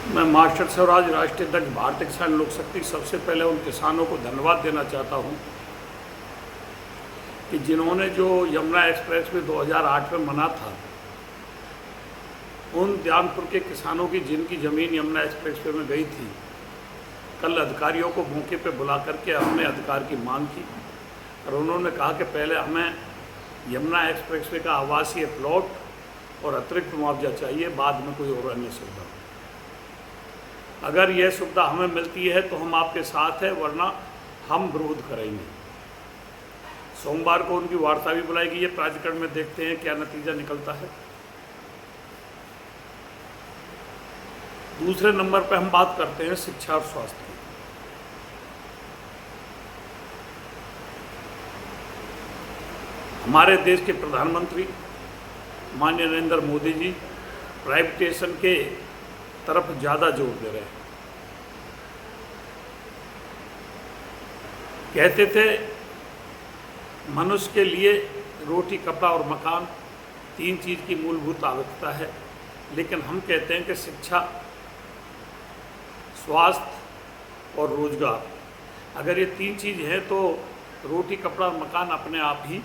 मैं मास्टर स्वराज राष्ट्रीय अध्यक्ष भारतीय किसान लोक शक्ति सबसे पहले उन किसानों को धन्यवाद देना चाहता हूं कि जिन्होंने जो यमुना एक्सप्रेस वे 2008 में मना था, उन ध्यानपुर के किसानों की जिनकी ज़मीन यमुना एक्सप्रेस वे में गई थी, कल अधिकारियों को मौके पर बुला करके हमने अधिकार की मांग की और उन्होंने कहा कि पहले हमें यमुना एक्सप्रेस वे का आवासीय प्लॉट और अतिरिक्त मुआवजा चाहिए, बाद में कोई और अन्य सुविधा। अगर यह सुविधा हमें मिलती है तो हम आपके साथ हैं, वरना हम विरोध करेंगे। सोमवार को उनकी वार्ता भी बुलाई गई है प्राधिकरण में, देखते हैं क्या नतीजा निकलता है। दूसरे नंबर पर हम बात करते हैं शिक्षा और स्वास्थ्य की। हमारे देश के प्रधानमंत्री माननीय नरेंद्र मोदी जी प्राइवेटाइजेशन के तरफ ज़्यादा जोर दे रहे हैं। कहते थे मनुष्य के लिए रोटी, कपड़ा और मकान 3 चीज़ की मूलभूत आवश्यकता है, लेकिन हम कहते हैं कि शिक्षा, स्वास्थ्य और रोजगार, अगर ये 3 चीज़ हैं तो रोटी, कपड़ा और मकान अपने आप ही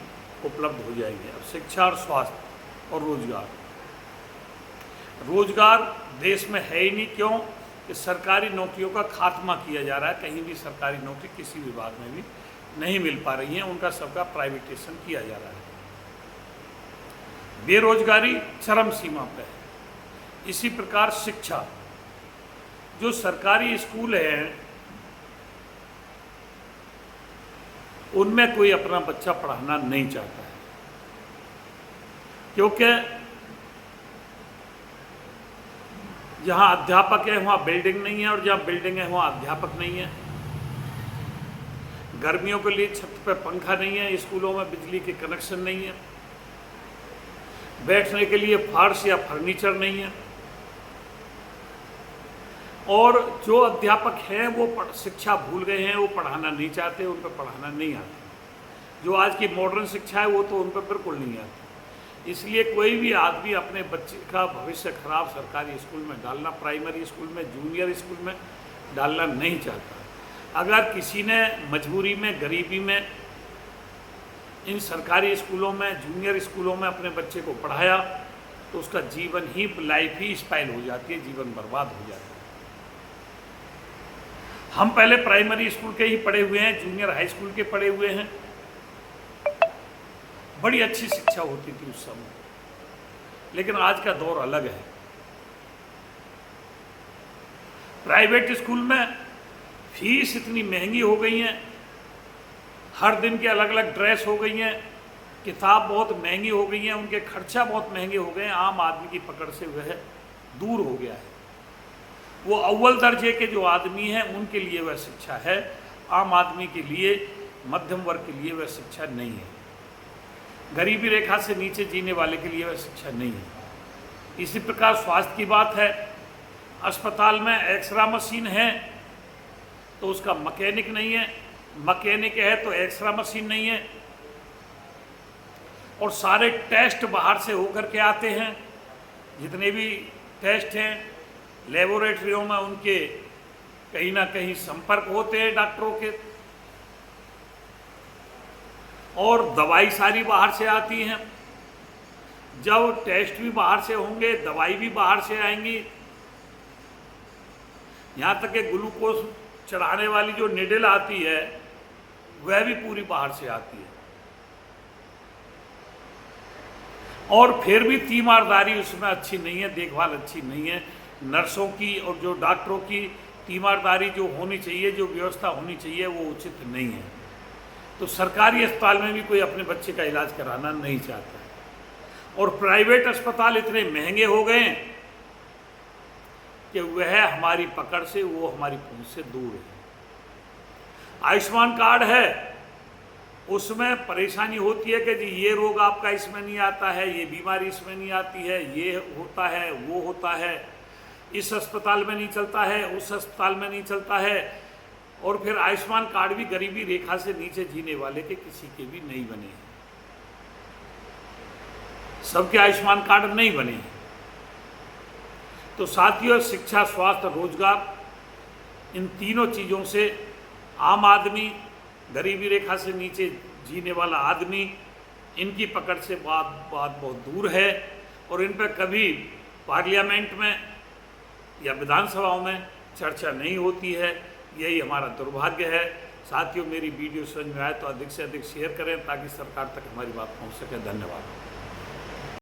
उपलब्ध हो जाएंगे। अब शिक्षा और स्वास्थ्य और रोजगार देश में है ही नहीं। क्यों? कि सरकारी नौकरियों का खात्मा किया जा रहा है, कहीं भी सरकारी नौकरी किसी विभाग में भी नहीं मिल पा रही है, उनका सबका प्राइवेटाइजेशन किया जा रहा है। बेरोजगारी चरम सीमा पर है। इसी प्रकार शिक्षा, जो सरकारी स्कूल हैं उनमें कोई अपना बच्चा पढ़ाना नहीं चाहता है, क्योंकि जहाँ अध्यापक है वहाँ बिल्डिंग नहीं है और जहाँ बिल्डिंग है वहाँ अध्यापक नहीं है। गर्मियों के लिए छत पर पंखा नहीं है, स्कूलों में बिजली के कनेक्शन नहीं है, बैठने के लिए फर्श या फर्नीचर नहीं है, और जो अध्यापक हैं वो शिक्षा भूल गए हैं, वो पढ़ाना नहीं चाहते, उन पर पढ़ाना नहीं आता। जो आज की मॉडर्न शिक्षा है वो तो उन पर बिल्कुल नहीं आती। इसलिए कोई भी आदमी अपने बच्चे का भविष्य खराब सरकारी स्कूल में डालना, प्राइमरी स्कूल में, जूनियर स्कूल में डालना नहीं चाहता। अगर किसी ने मजबूरी में, गरीबी में इन सरकारी स्कूलों में, जूनियर स्कूलों में अपने बच्चे को पढ़ाया तो उसका जीवन ही, लाइफ ही स्पाइल हो जाती है, जीवन बर्बाद हो जाता है। हम पहले प्राइमरी स्कूल के ही पढ़े हुए हैं, जूनियर हाई स्कूल के पढ़े हुए हैं। बड़ी अच्छी शिक्षा होती थी उस समय, लेकिन आज का दौर अलग है। प्राइवेट स्कूल में फीस इतनी महंगी हो गई है, हर दिन के अलग अलग ड्रेस हो गई हैं, किताब बहुत महंगी हो गई हैं, उनके खर्चा बहुत महंगे हो गए हैं। आम आदमी की पकड़ से वह दूर हो गया है। वो अव्वल दर्जे के जो आदमी हैं उनके लिए वह शिक्षा है, आम आदमी के लिए, मध्यम वर्ग के लिए वह शिक्षा नहीं है। गरीबी रेखा से नीचे जीने वाले के लिए वह शिक्षा नहीं है। इसी प्रकार स्वास्थ्य की बात है। अस्पताल में एक्सरे मशीन है तो उसका मैकेनिक नहीं है, मैकेनिक है तो एक्सरे मशीन नहीं है, और सारे टेस्ट बाहर से होकर के आते हैं। जितने भी टेस्ट हैं लेबोरेटरियों में, उनके कहीं ना कहीं संपर्क होते हैं डॉक्टरों के, और दवाई सारी बाहर से आती हैं। जब टेस्ट भी बाहर से होंगे, दवाई भी बाहर से आएंगी। यहाँ तक कि ग्लूकोज चढ़ाने वाली जो निडल आती है वह भी पूरी बाहर से आती है, और फिर भी तीमारदारी उसमें अच्छी नहीं है, देखभाल अच्छी नहीं है। नर्सों की और जो डॉक्टरों की तीमारदारी जो होनी चाहिए, जो व्यवस्था होनी चाहिए, वो उचित नहीं है। तो सरकारी अस्पताल में भी कोई अपने बच्चे का इलाज कराना नहीं चाहता है, और प्राइवेट अस्पताल इतने महंगे हो गए हैं कि वह हमारी पकड़ से, वो हमारी पहुंच से दूर है। आयुष्मान कार्ड है, उसमें परेशानी होती है कि जी ये रोग आपका इसमें नहीं आता है, ये बीमारी इसमें नहीं आती है, ये होता है, वो होता है, इस अस्पताल में नहीं चलता है, उस अस्पताल में नहीं चलता है। और फिर आयुष्मान कार्ड भी गरीबी रेखा से नीचे जीने वाले के किसी के भी नहीं बने हैं, सबके आयुष्मान कार्ड नहीं बने हैं। तो साथियों, शिक्षा, स्वास्थ्य, रोजगार, इन तीनों चीज़ों से आम आदमी, गरीबी रेखा से नीचे जीने वाला आदमी, इनकी पकड़ से बात बहुत दूर है और इन पर कभी पार्लियामेंट में या विधानसभाओं में चर्चा नहीं होती है। यही हमारा दुर्भाग्य है। साथियों, मेरी वीडियो समझ में आए तो अधिक से अधिक शेयर करें ताकि सरकार तक हमारी बात पहुंच सके। धन्यवाद।